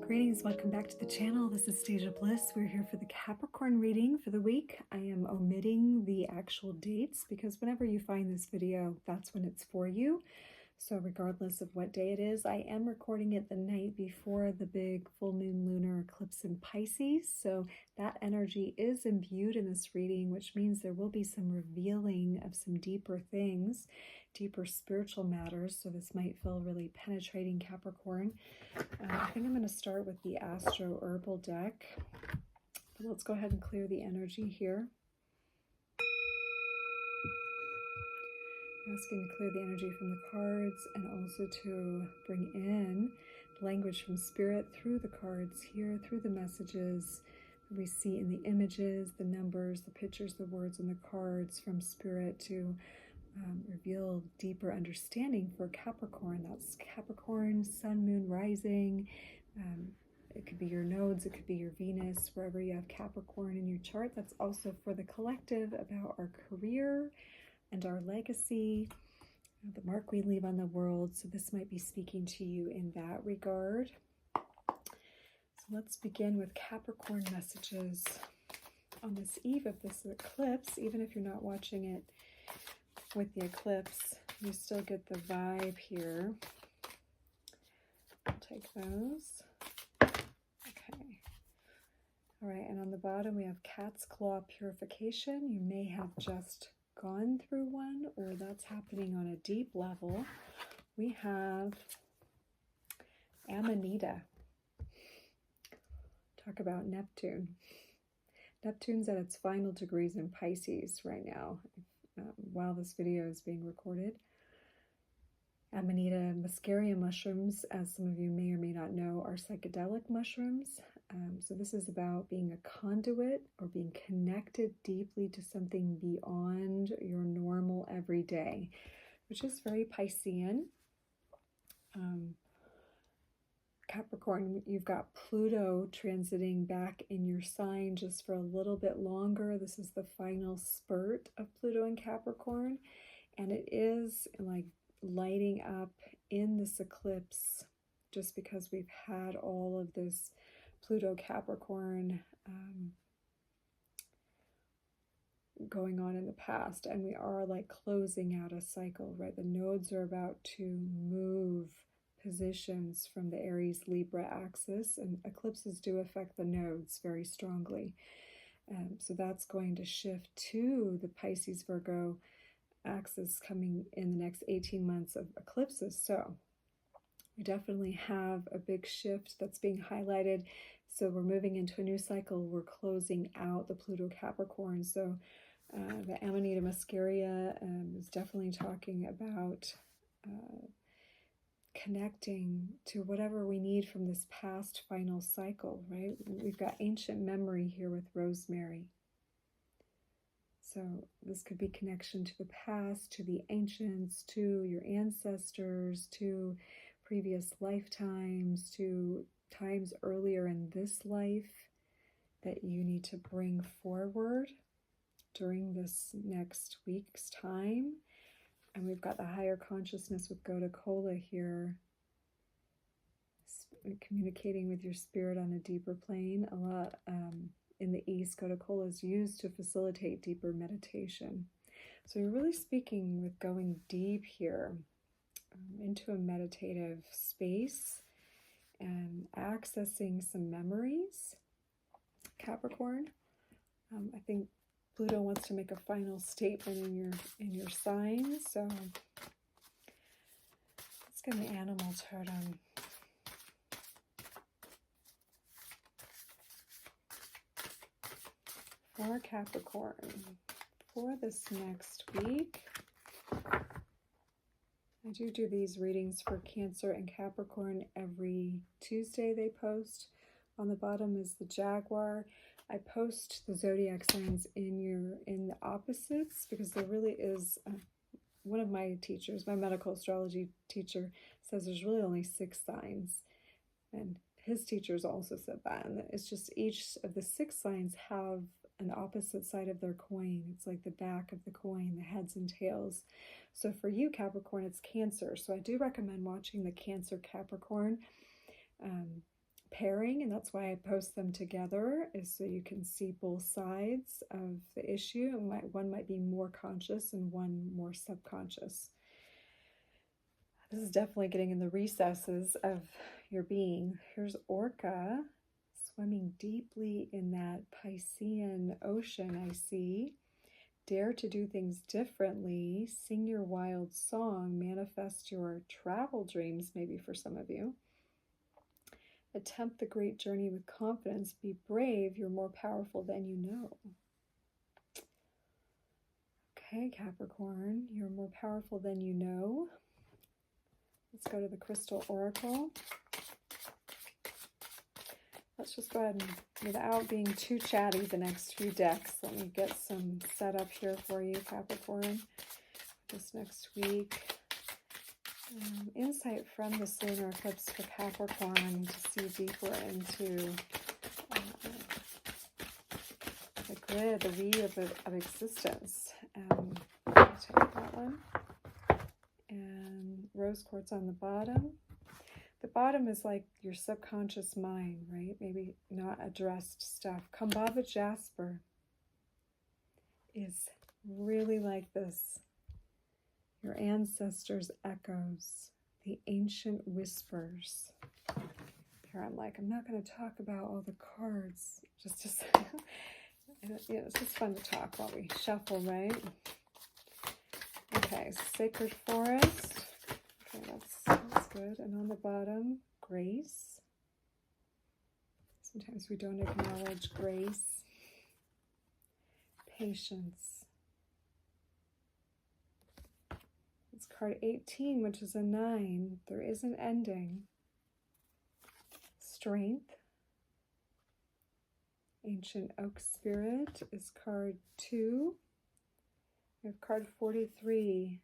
Greetings, welcome back to the channel. This is Stasia Bliss. We're here for the Capricorn reading for the week. I am omitting the actual dates because whenever you find this video, that's when it's for you. So regardless of what day it is, I am recording it the night before the big full moon lunar eclipse in Pisces. So that energy is imbued in this reading, which means there will be some revealing of some deeper things, deeper spiritual matters. So this might feel really penetrating, Capricorn. I think I'm going to start with the Herbal deck. But let's go ahead and clear the energy here. Asking to clear the energy from the cards and also to bring in language from spirit through the cards here, through the messages that we see in the images, the numbers, the pictures, the words on the cards from spirit to reveal deeper understanding for Capricorn. That's Capricorn, Sun, Moon, Rising. It could be your nodes, it could be your Venus, wherever you have Capricorn in your chart. That's also for the collective, about our career and our legacy, the mark we leave on the world. So this might be speaking to you in that regard. So let's begin with Capricorn messages on this eve of this eclipse. Even if you're not watching it with the eclipse, you still get the vibe here. I'll take those. Okay. All right, and on the bottom we have Cat's Claw Purification. You may have just gone through one, or that's happening on a deep level. We have Amanita. Talk about Neptune. Neptune's at its final degrees in Pisces right now, while this video is being recorded. Amanita muscaria mushrooms, as some of you may or may not know, are psychedelic mushrooms. So this is about being a conduit or being connected deeply to something beyond your normal everyday, which is very Piscean. Capricorn, you've got Pluto transiting back in your sign just for a little bit longer. This is the final spurt of Pluto in Capricorn, and it is like lighting up in this eclipse just because we've had all of this Pluto Capricorn going on in the past, and we are like closing out a cycle, right? The nodes are about to move positions from the Aries Libra axis, and eclipses do affect the nodes very strongly. So that's going to shift to the Pisces Virgo axis coming in the next 18 months of eclipses. So we definitely have a big shift that's being highlighted. So we're moving into a new cycle. We're closing out the Pluto Capricorn. So the Amanita muscaria is definitely talking about connecting to whatever we need from this past final cycle, right? We've got ancient memory here with rosemary. So this could be connection to the past, to the ancients, to your ancestors, to previous lifetimes, to times earlier in this life that you need to bring forward during this next week's time. And we've got the higher consciousness with Godakola here, communicating with your spirit on a deeper plane. A lot in the East, Godakola is used to facilitate deeper meditation. So you're really speaking with going deep here into a meditative space and accessing some memories, Capricorn. I think Pluto wants to make a final statement in your sign, so let's get an animal totem. For Capricorn, for this next week, I do these readings for Cancer and Capricorn every Tuesday they post. On the bottom is the Jaguar. I post the zodiac signs in the opposites because there really is, one of my teachers, my medical astrology teacher, says there's really only 6 signs. And his teachers also said that. And it's just each of the 6 signs have an opposite side of their coin. It's like the back of the coin, the heads and tails. So for you, Capricorn, it's Cancer. So I do recommend watching the Cancer Capricorn pairing, and that's why I post them together, is so you can see both sides of the issue. One might be more conscious and one more subconscious. This is definitely getting in the recesses of your being. Here's Orca swimming deeply in that Piscean ocean, I see. Dare to do things differently. Sing your wild song. Manifest your travel dreams, maybe for some of you. Attempt the great journey with confidence. Be brave. You're more powerful than you know. Okay, Capricorn, you're more powerful than you know. Let's go to the Crystal Oracle. Let's just go ahead and, without being too chatty, the next few decks, let me get some set up here for you, Capricorn, this next week. Insight from the lunar eclipse for Capricorn to see deeper into the grid, the weave of existence. I'll take that one. And rose quartz on the bottom. The bottom is like your subconscious mind, right? Maybe not addressed stuff. Kambava jasper is really like this. Your ancestors' echoes, the ancient whispers. Here I'm like, I'm not going to talk about all the cards. Just it's just fun to talk while we shuffle, right? Okay, sacred forest. Okay, that's good. And on the bottom, grace. Sometimes we don't acknowledge grace. Patience. It's card 18, which is a 9. There is an ending. Strength. Ancient Oak Spirit is card 2. We have card 43.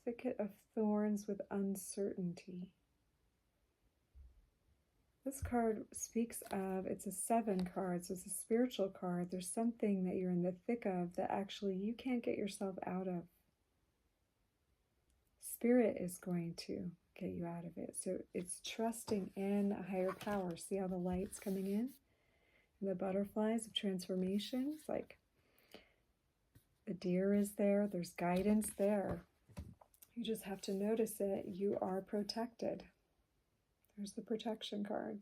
Thicket of Thorns with Uncertainty. This card speaks of, it's a 7 card, so it's a spiritual card. There's something that you're in the thick of that actually you can't get yourself out of. Spirit is going to get you out of it. So it's trusting in a higher power. See how the light's coming in? And the butterflies of transformation. It's like the deer is there. There's guidance there. You just have to notice it. You are protected. There's the protection card.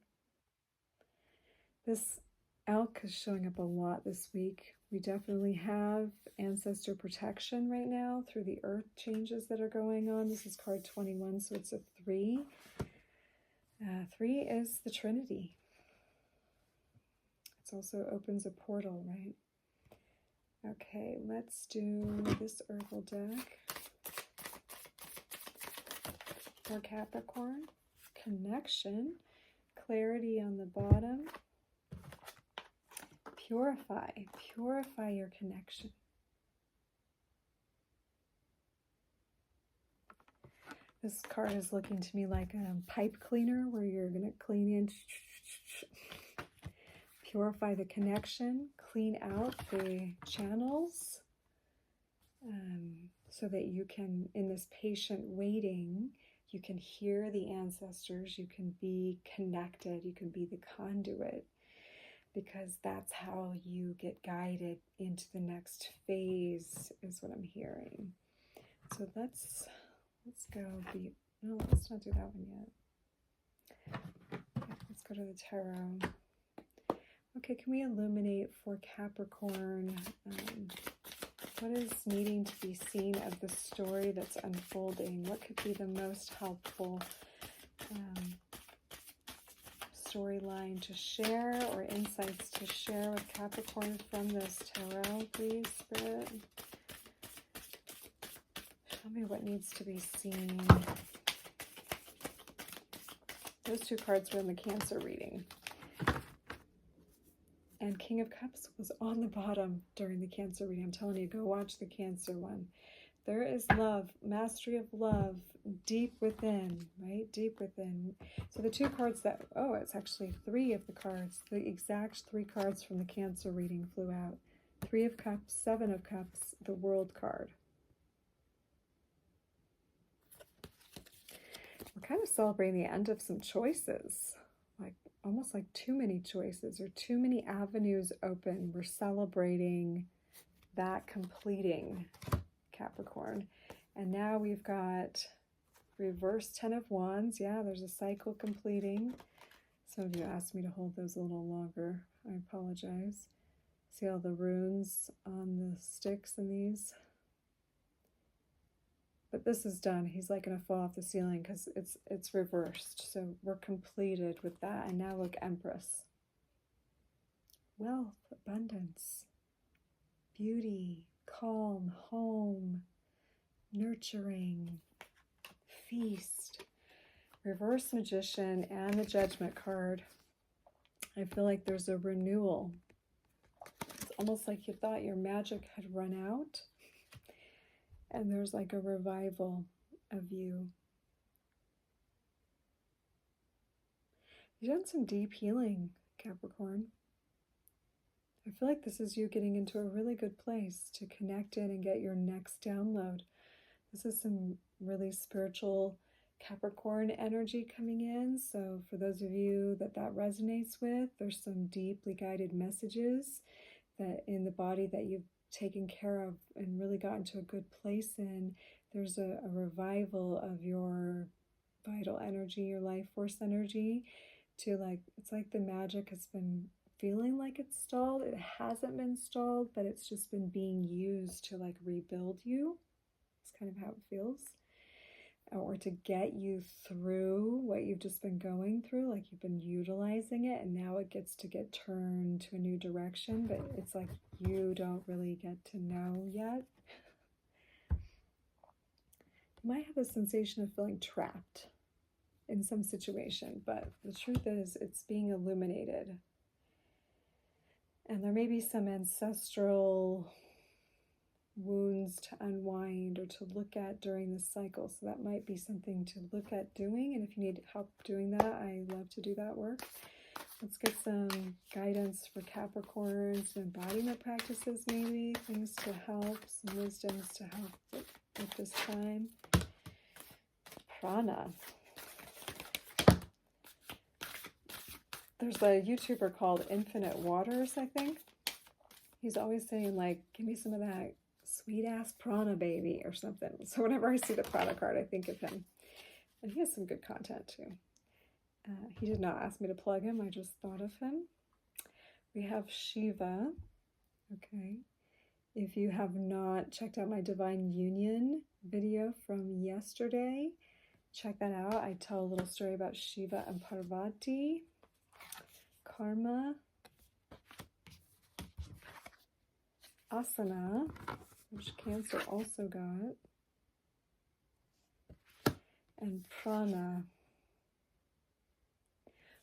This elk is showing up a lot this week. We definitely have ancestor protection right now through the earth changes that are going on. This is card 21, so it's a 3. 3 is the Trinity. It also opens a portal, right? Okay, let's do this herbal deck for Capricorn. Connection, clarity on the bottom. Purify your connection. This card is looking to me like a pipe cleaner where you're going to clean in, purify the connection, clean out the channels, so that you can, in this patient waiting, you can hear the ancestors, you can be connected, you can be the conduit, because that's how you get guided into the next phase, is what I'm hearing. So let's go no, let's not do that one yet. Okay, let's go to the tarot. Okay, can we illuminate for Capricorn what is needing to be seen of the story that's unfolding? What could be the most helpful storyline to share or insights to share with Capricorn from this tarot, please, Spirit? Show me what needs to be seen. Those 2 cards were in the Cancer reading. And King of Cups was on the bottom during the Cancer reading. I'm telling you, go watch the Cancer one. There is love, mastery of love, deep within, right? Deep within. So the 2 cards that, it's actually 3 of the cards. The exact 3 cards from the Cancer reading flew out. 3 of Cups, 7 of Cups, the World card. We're kind of celebrating the end of some choices. Like almost like too many choices or too many avenues open. We're celebrating that completing, Capricorn. And now we've got reverse 10 of Wands. Yeah, there's a cycle completing. Some of you asked me to hold those a little longer. I apologize. See all the runes on the sticks in these? But this is done. He's like going to fall off the ceiling because it's reversed. So we're completed with that. And now look, Empress. Wealth, abundance, beauty, calm, home, nurturing, feast. Reverse Magician and the Judgment card. I feel like there's a renewal. It's almost like you thought your magic had run out. And there's like a revival of you. You've done some deep healing, Capricorn. I feel like this is you getting into a really good place to connect in and get your next download. This is some really spiritual Capricorn energy coming in. So for those of you that resonates with, there's some deeply guided messages that in the body that you've taken care of and really gotten to a good place in. There's a revival of your vital energy, your life force energy, to like, it's like the magic has been feeling like it's stalled. It hasn't been stalled, but it's just been being used to like rebuild you. It's kind of how it feels. Or to get you through what you've just been going through, like you've been utilizing it, and now it gets to get turned to a new direction, but it's like you don't really get to know yet. You might have a sensation of feeling trapped in some situation, but the truth is it's being illuminated. And there may be some ancestral wounds to unwind or to look at during this cycle. So that might be something to look at doing. And if you need help doing that, I love to do that work. Let's get some guidance for Capricorns, some embodiment practices maybe, things to help, some wisdoms to help at this time. Prana. There's a YouTuber called Infinite Waters, I think. He's always saying like, give me some of that sweet ass prana, baby, or something. So whenever I see the prana card, I think of him. And he has some good content too. He did not ask me to plug him. I just thought of him. We have Shiva. Okay. If you have not checked out my Divine Union video from yesterday, check that out. I tell a little story about Shiva and Parvati. Karma. Asana, which Cancer also got, and prana.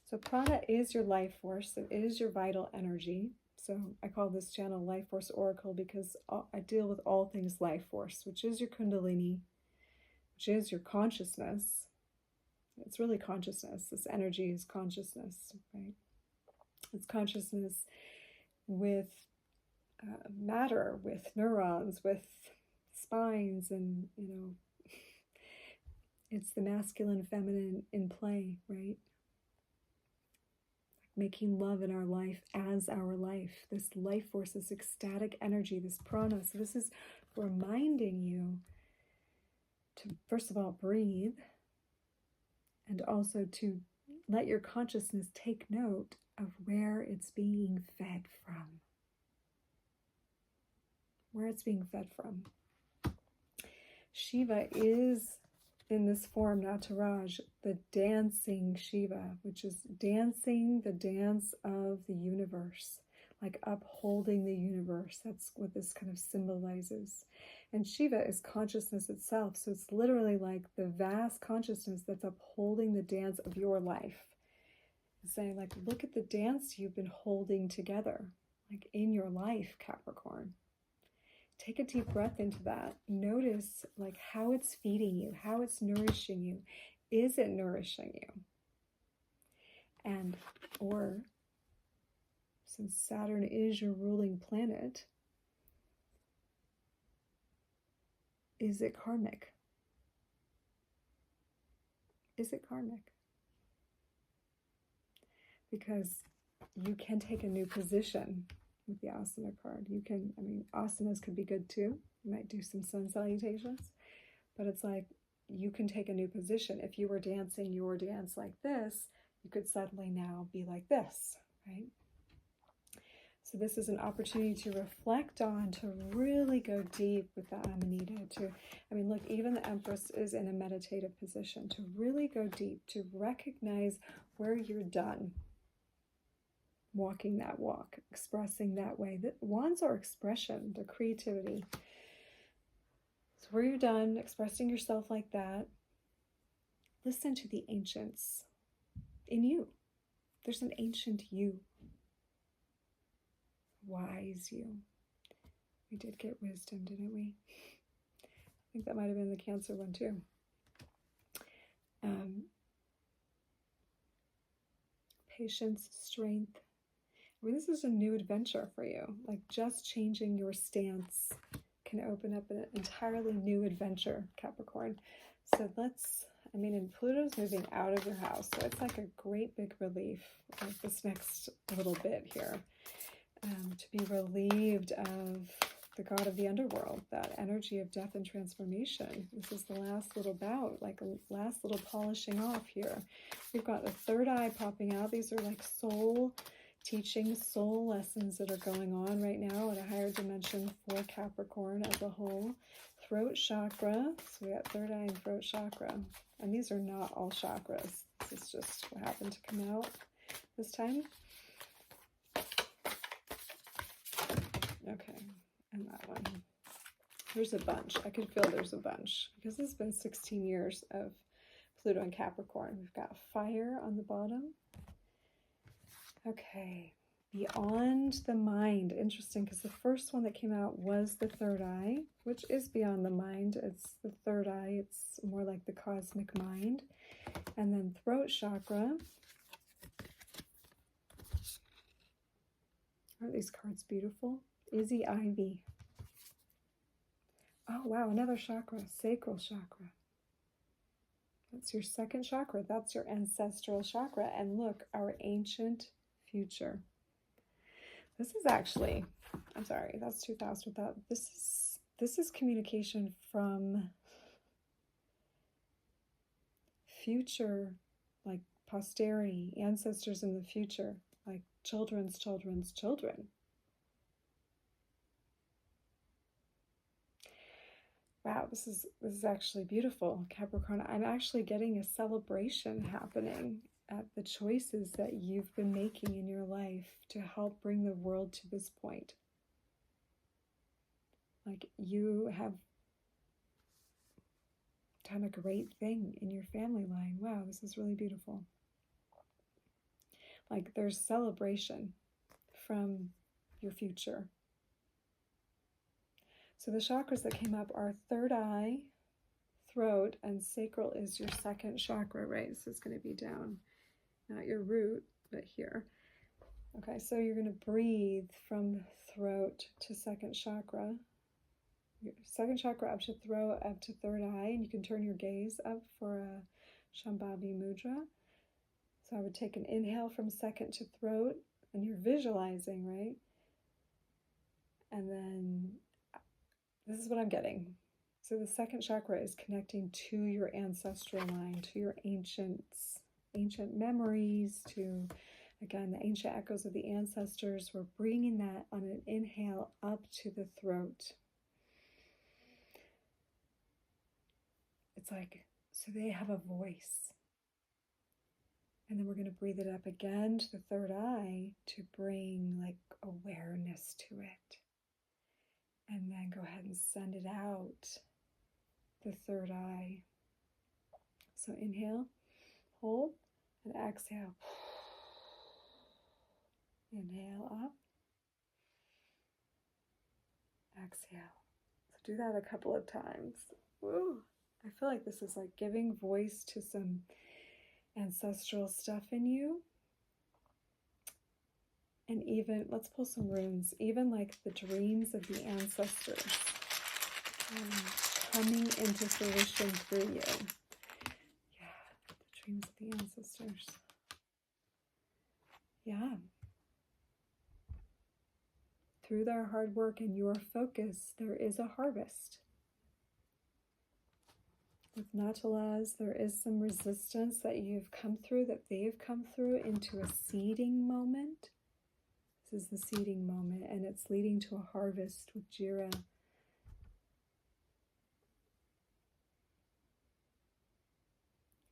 So prana is your life force. It is your vital energy. So I call this channel Life Force Oracle because I deal with all things life force, which is your kundalini, which is your consciousness. It's really consciousness. This energy is consciousness, right? It's consciousness with matter, with neurons, with spines, and it's the masculine, feminine in play, right? Making love in our life as our life. This life force, this ecstatic energy, this prana. So this is reminding you to, first of all, breathe, and also to let your consciousness take note of where it's being fed from. Where it's being fed from. Shiva is in this form, Nataraj, the dancing Shiva, which is dancing the dance of the universe, like upholding the universe. That's what this kind of symbolizes. And Shiva is consciousness itself. So it's literally like the vast consciousness that's upholding the dance of your life. It's saying like, look at the dance you've been holding together, like in your life, Capricorn. Take a deep breath into that. Notice like how it's feeding you, how it's nourishing you. Is it nourishing you? And, or, since Saturn is your ruling planet, is it karmic? Is it karmic? because you can take a new position with the asana card. You can, I mean, asanas could be good too. You might do some sun salutations, but it's like you can take a new position. If you were dancing your dance like this, you could suddenly now be like this, right? So this is an opportunity to reflect on, to really go deep with the Amanita. I mean, look, even the Empress is in a meditative position, to really go deep, to recognize where you're done walking that walk, expressing that way. The wands are expression, the creativity. So where you're done expressing yourself like that, listen to the ancients in you. There's an ancient you. Wise you. We did get wisdom, didn't we? I think that might have been the Cancer one too. Patience, strength. I mean, this is a new adventure for you. Like just changing your stance can open up an entirely new adventure, Capricorn. So I mean, and Pluto's moving out of your house, so it's like a great big relief of this next little bit here. To be relieved of the god of the underworld, that energy of death and transformation. This is the last little bout, like a last little polishing off here. We've got the third eye popping out. These are like soul teachings, soul lessons that are going on right now at a higher dimension for Capricorn as a whole. Throat chakra. So we got third eye and throat chakra. And these are not all chakras. This is just what happened to come out this time. Okay, and that one. There's a bunch. I could feel there's a bunch because it's been 16 years of Pluto and Capricorn. We've got fire on the bottom. Okay, beyond the mind. Interesting, because the first one that came out was the third eye, which is beyond the mind. It's the third eye. It's more like the cosmic mind. And then throat chakra. Aren't these cards beautiful? Izzy Ivy. Oh, wow, another chakra, sacral chakra. That's your second chakra. That's your ancestral chakra. And look, our ancient future. This is actually, I'm sorry, that's too fast with that. This is communication from future, like posterity, ancestors in the future, like children's children's children. Wow, this is actually beautiful, Capricorn. I'm actually getting a celebration happening at the choices that you've been making in your life to help bring the world to this point. Like you have done a great thing in your family line. Wow, this is really beautiful. Like there's celebration from your future. So the chakras that came up are third eye, throat, and sacral is your second chakra, right? So it's going to be down, not your root, but here. Okay, so you're going to breathe from throat to second chakra. Your second chakra up to throat, up to third eye, and you can turn your gaze up for a Shambhavi Mudra. So I would take an inhale from second to throat, and you're visualizing, right? And then this is what I'm getting. So the second chakra is connecting to your ancestral line, to your ancient memories, to, again, the ancient echoes of the ancestors. We're bringing that on an inhale up to the throat. It's like, so they have a voice. And then we're going to breathe it up again to the third eye to bring like awareness to it. And then go ahead and send it out the third eye. So inhale, hold, and exhale. Inhale up. Exhale. So do that a couple of times. Woo. I feel like this is like giving voice to some ancestral stuff in you. And even, let's pull some runes, even like the dreams of the ancestors coming into fruition through you. Yeah, the dreams of the ancestors. Yeah. Through their hard work and your focus, there is a harvest. With Natalas, there is some resistance that you've come through, that they've come through, into a seeding moment. This is the seeding moment, and it's leading to a harvest with Jira.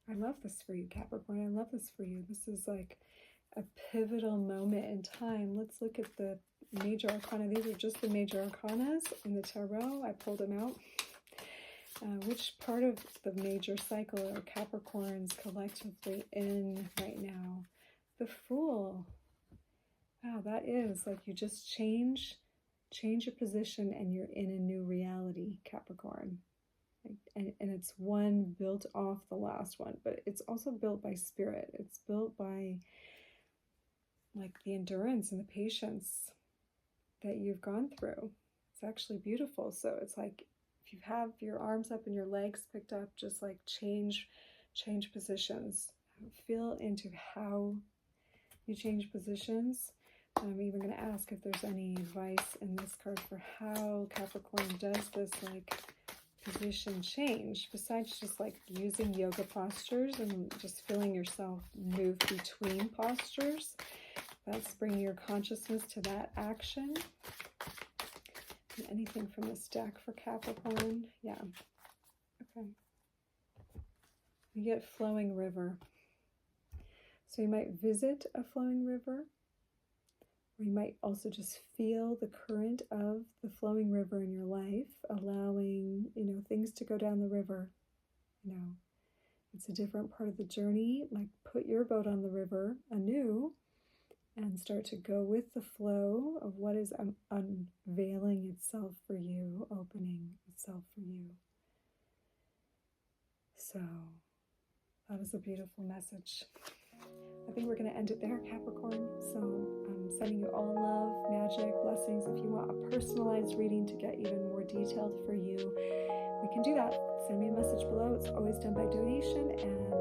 I love this for you, Capricorn. I love this for you. This is like a pivotal moment in time. Let's look at the major arcana. These are just the major arcanas in the tarot. I pulled them out. Which part of the major cycle are Capricorns collectively in right now? The Fool. Wow, that is like you just change your position and you're in a new reality, Capricorn. And it's one built off the last one, but it's also built by spirit. It's built by like the endurance and the patience that you've gone through. It's actually beautiful. So it's like, if you have your arms up and your legs picked up, just like change positions. Feel into how you change positions. I'm even going to ask if there's any advice in this card for how Capricorn does this like position change, besides just like using yoga postures and just feeling yourself move between postures. That's bringing your consciousness to that action. And anything from this deck for Capricorn? Yeah. Okay. You get flowing river. So you might visit a flowing river, or you might also just feel the current of the flowing river in your life, allowing, things to go down the river. It's a different part of the journey. Like, put your boat on the river anew and start to go with the flow of what is unveiling itself for you, opening itself for you. So that is a beautiful message. I think we're going to end it there, Capricorn. So I'm sending you all love, magic, blessings. If you want a personalized reading to get even more detailed for you, we can do that. Send me a message below. It's always done by donation, and